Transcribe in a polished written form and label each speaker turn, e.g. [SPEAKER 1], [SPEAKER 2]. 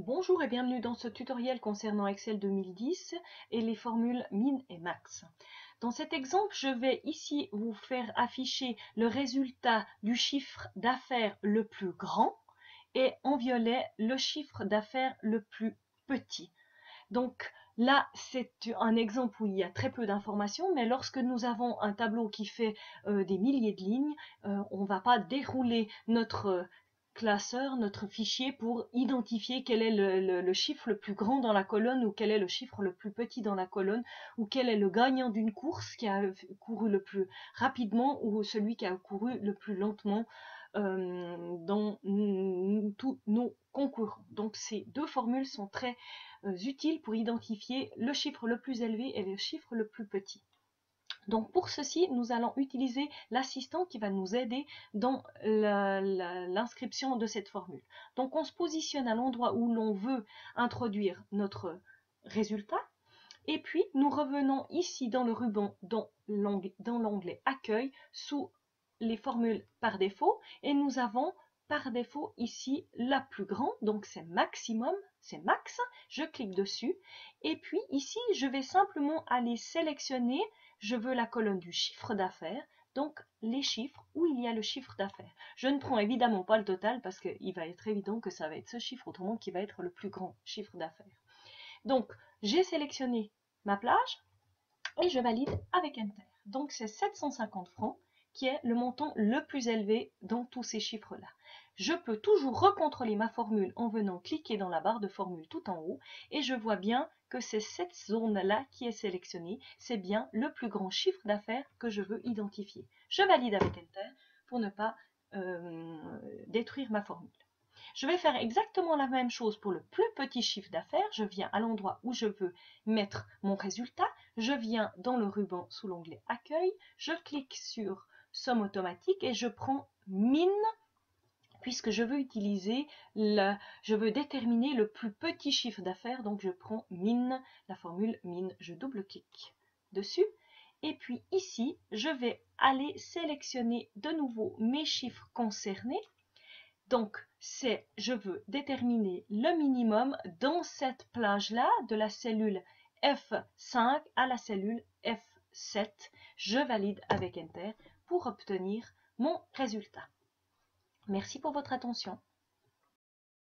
[SPEAKER 1] Bonjour et bienvenue dans ce tutoriel concernant Excel 2010 et les formules min et max. Dans cet exemple, je vais ici vous faire afficher le résultat du chiffre d'affaires le plus grand et en violet le chiffre d'affaires le plus petit. Donc là, c'est un exemple où il y a très peu d'informations, mais lorsque nous avons un tableau qui fait des milliers de lignes, on ne va pas dérouler notre classeur, notre fichier pour identifier quel est le chiffre le plus grand dans la colonne ou quel est le chiffre le plus petit dans la colonne ou quel est le gagnant d'une course qui a couru le plus rapidement ou celui qui a couru le plus lentement dans tous nos concurrents. Donc ces deux formules sont très utiles pour identifier le chiffre le plus élevé et le chiffre le plus petit. Donc pour ceci, nous allons utiliser l'assistant qui va nous aider dans l'inscription de cette formule. Donc on se positionne à l'endroit où l'on veut introduire notre résultat. Et puis nous revenons ici dans le ruban, dans l'onglet Accueil, sous les formules par défaut. Et nous avons par défaut ici la plus grande, donc c'est maximum, c'est max. Je clique dessus. Et puis ici, je vais simplement aller sélectionner. Je veux la colonne du chiffre d'affaires, donc les chiffres où il y a le chiffre d'affaires. Je ne prends évidemment pas le total parce qu'il va être évident que ça va être ce chiffre autrement qui va être le plus grand chiffre d'affaires. Donc, j'ai sélectionné ma plage et je valide avec Enter. Donc, c'est 750 francs qui est le montant le plus élevé dans tous ces chiffres-là. Je peux toujours recontrôler ma formule en venant cliquer dans la barre de formule tout en haut et je vois bien que c'est cette zone-là qui est sélectionnée. C'est bien le plus grand chiffre d'affaires que je veux identifier. Je valide avec Enter pour ne pas détruire ma formule. Je vais faire exactement la même chose pour le plus petit chiffre d'affaires. Je viens à l'endroit où je veux mettre mon résultat. Je viens dans le ruban sous l'onglet Accueil. Je clique sur Somme automatique et je prends Min puisque je veux je veux déterminer le plus petit chiffre d'affaires. Donc je prends Min, la formule Min. Je double-clique dessus. Et puis ici, je vais aller sélectionner de nouveau mes chiffres concernés. Donc, je veux déterminer le minimum dans cette plage-là, de la cellule F5 à la cellule F7. Je valide avec Enter pour obtenir mon résultat. Merci pour votre attention.